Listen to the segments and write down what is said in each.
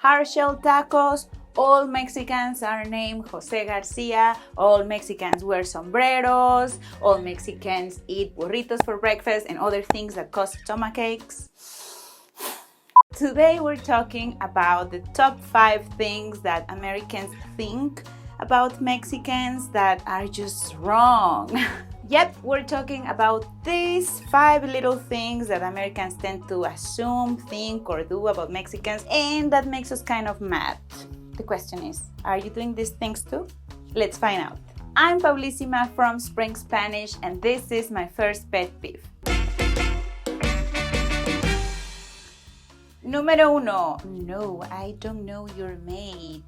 hard shell tacos. All Mexicans are named Jose Garcia. All Mexicans wear sombreros. All Mexicans eat burritos for breakfast and other things that cause stomach aches. Today we're talking about the top 5 things that Americans think about Mexicans that are just wrong. Yep, we're talking about these 5 little things that Americans tend to assume, think, or do about Mexicans, and that makes us kind of mad. The question is, are you doing these things too? Let's find out. I'm Paulísima from Spring Spanish, and this is my first pet peeve. Número 1. No, I don't know your mate.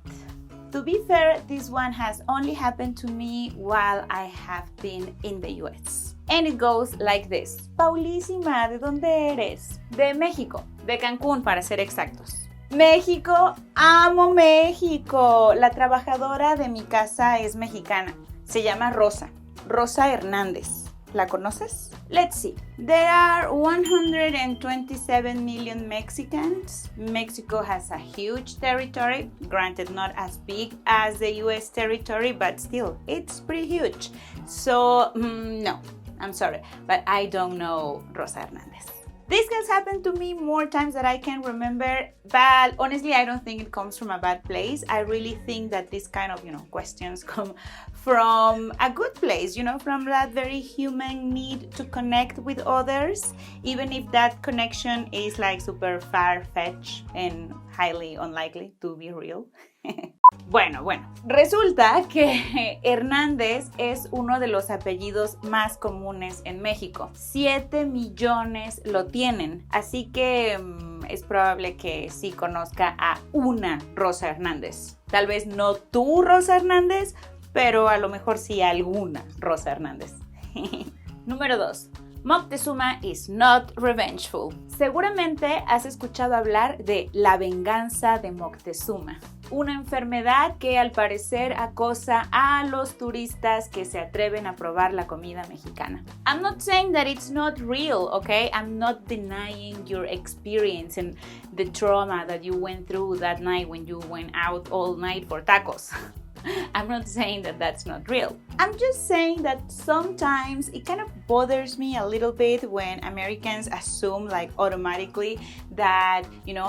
To be fair, this one has only happened to me while I have been in the US. And it goes like this. Paulísima, ¿de dónde eres? De México, de Cancún para ser exactos. México, amo México. La trabajadora de mi casa es mexicana. Se llama Rosa Hernández. ¿La conoces? Let's see. There are 127 million Mexicans. Mexico has a huge territory, granted not as big as the US territory, but still, it's pretty huge. So, no, I'm sorry, but I don't know Rosa Hernández. This has happened to me more times than I can remember, but honestly, I don't think it comes from a bad place. I really think that this kind of, questions come from a good place, from that very human need to connect with others, even if that connection is like super far-fetched and highly unlikely to be real. Bueno, resulta que Hernández es uno de los apellidos más comunes en México. 7 millones lo tienen, así que es probable que sí conozca a una Rosa Hernández. Tal vez no tú, Rosa Hernández, pero a lo mejor sí alguna Rosa Hernández. Número 2. Moctezuma is not revengeful. Seguramente has escuchado hablar de la venganza de Moctezuma, una enfermedad que al parecer acosa a los turistas que se atreven a probar la comida mexicana. I'm not saying that it's not real, okay? I'm not denying your experience and the trauma that you went through that night when you went out all night for tacos. I'm not saying that that's not real. I'm just saying that sometimes it kind of bothers me a little bit when Americans assume automatically that,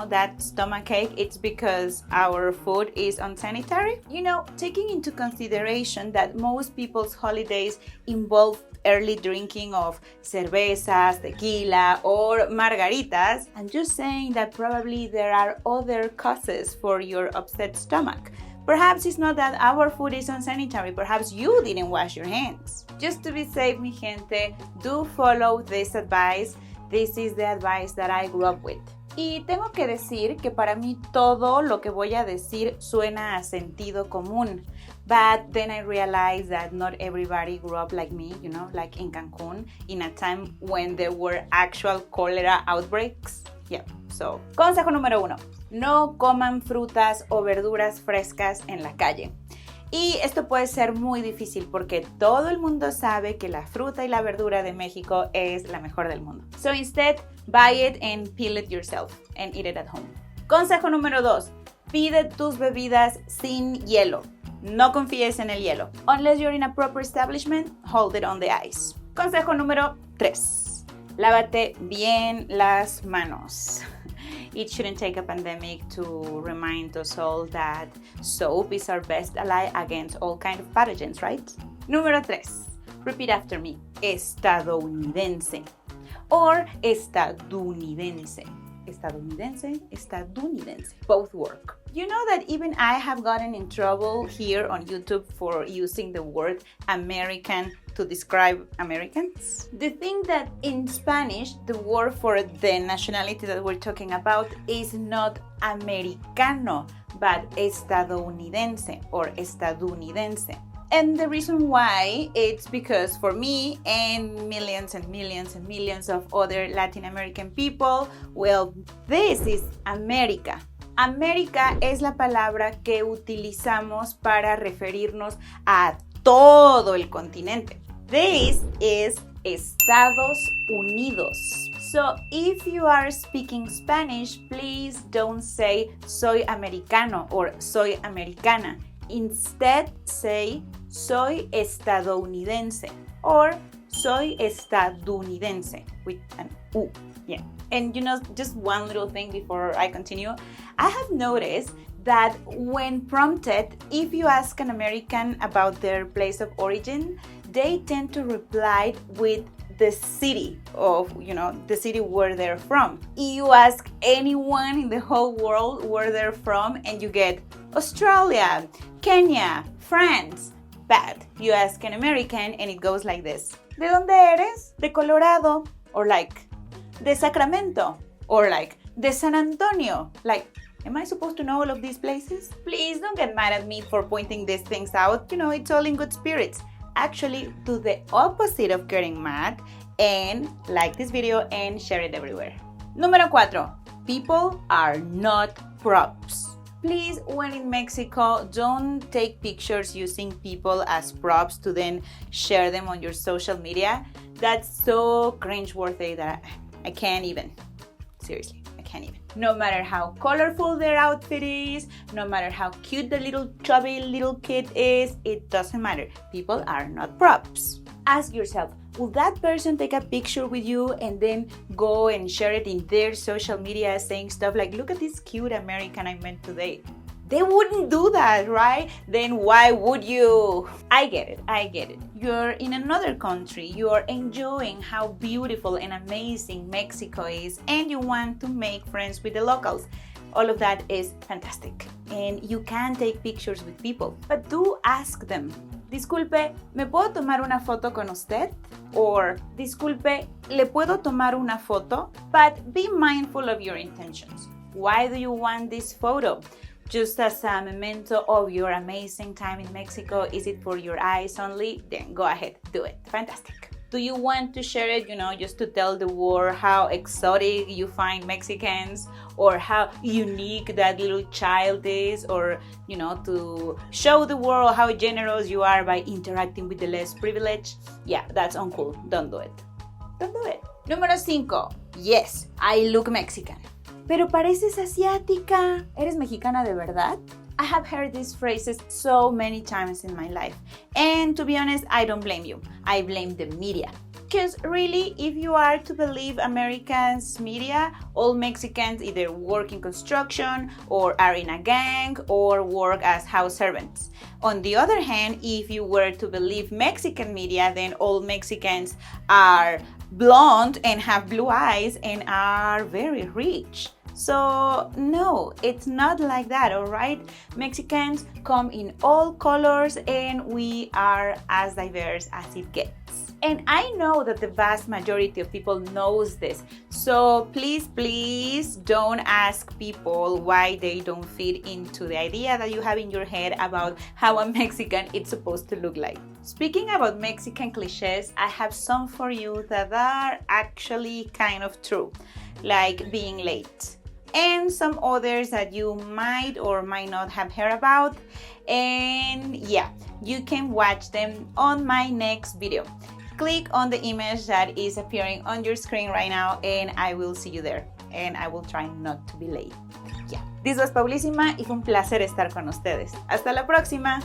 that stomachache, it's because our food is unsanitary. Taking into consideration that most people's holidays involve early drinking of cervezas, tequila, or margaritas, I'm just saying that probably there are other causes for your upset stomach. Perhaps it's not that our food is unsanitary, perhaps you didn't wash your hands. Just to be safe, mi gente, do follow this advice. This is the advice that I grew up with. Y tengo que decir que para mí todo lo que voy a decir suena a sentido común. But then I realized that not everybody grew up like me, like in Cancún, in a time when there were actual cholera outbreaks. Yeah, so, consejo número 1. No coman frutas o verduras frescas en la calle. Y esto puede ser muy difícil porque todo el mundo sabe que la fruta y la verdura de México es la mejor del mundo. So instead, buy it and peel it yourself and eat it at home. Consejo número 2. Pide tus bebidas sin hielo. No confíes en el hielo. Unless you're in a proper establishment, hold it on the ice. Consejo número 3. Lávate bien las manos. It shouldn't take a pandemic to remind us all that soap is our best ally against all kinds of pathogens, right? Número 3. Repeat after me. Estadounidense. Or estadounidense. Estadounidense. Both work. You know that even I have gotten in trouble here on YouTube for using the word American to describe Americans. The thing that in Spanish, the word for the nationality that we're talking about is not americano, but estadounidense or estadounidense. And the reason why, it's because for me and millions and millions and millions of other Latin American people, well, this is America. América es la palabra que utilizamos para referirnos a todo el continente. This is Estados Unidos. So if you are speaking Spanish, please don't say soy americano or soy americana. Instead, say soy estadounidense or soy estadounidense with an U. Yeah. And just one little thing before I continue. I have noticed that when prompted, if you ask an American about their place of origin, they tend to reply with the city of, the city where they're from. You ask anyone in the whole world where they're from and you get Australia, Kenya, France. Bad. You ask an American and it goes like this. ¿De dónde eres? De Colorado. Or like, de Sacramento. Or like, de San Antonio. Like, am I supposed to know all of these places? Please don't get mad at me for pointing these things out. It's all in good spirits. Actually, do the opposite of getting mad and like this video and share it everywhere. Número 4. People are not props. Please, when in Mexico, don't take pictures using people as props to then share them on your social media. That's so cringeworthy that I can't even. Seriously, I can't even. No matter how colorful their outfit is, no matter how cute the little chubby little kid is, it doesn't matter. People are not props. Ask yourself, will that person take a picture with you and then go and share it in their social media saying stuff like, look at this cute American I met today? They wouldn't do that, right? Then why would you? I get it. You're in another country, you're enjoying how beautiful and amazing Mexico is, and you want to make friends with the locals. All of that is fantastic. And you can take pictures with people, but do ask them. Disculpe, ¿me puedo tomar una foto con usted? Or, disculpe, ¿le puedo tomar una foto? But be mindful of your intentions. Why do you want this photo? Just as a memento of your amazing time in Mexico? Is it for your eyes only? Then go ahead, do it. Fantastic. Do you want to share it, just to tell the world how exotic you find Mexicans or how unique that little child is, or, to show the world how generous you are by interacting with the less privileged? Yeah, that's uncool. Don't do it. Don't do it. Número 5. Yes, I look Mexican. Pero pareces asiática. ¿Eres mexicana de verdad? I have heard these phrases so many times in my life. And to be honest, I don't blame you. I blame the media. Because really, if you are to believe Americans' media, all Mexicans either work in construction or are in a gang or work as house servants. On the other hand, if you were to believe Mexican media, then all Mexicans are blonde and have blue eyes and are very rich. So no, it's not like that, all right? Mexicans come in all colors and we are as diverse as it gets. And I know that the vast majority of people knows this. So please don't ask people why they don't fit into the idea that you have in your head about how a Mexican is supposed to look like. Speaking about Mexican cliches, I have some for you that are actually kind of true, like being late. And some others that you might or might not have heard about. And yeah, you can watch them on my next video. Click on the image that is appearing on your screen right now and I will see you there. And I will try not to be late. Yeah. This was Paulísima y fue un placer estar con ustedes. Hasta la próxima.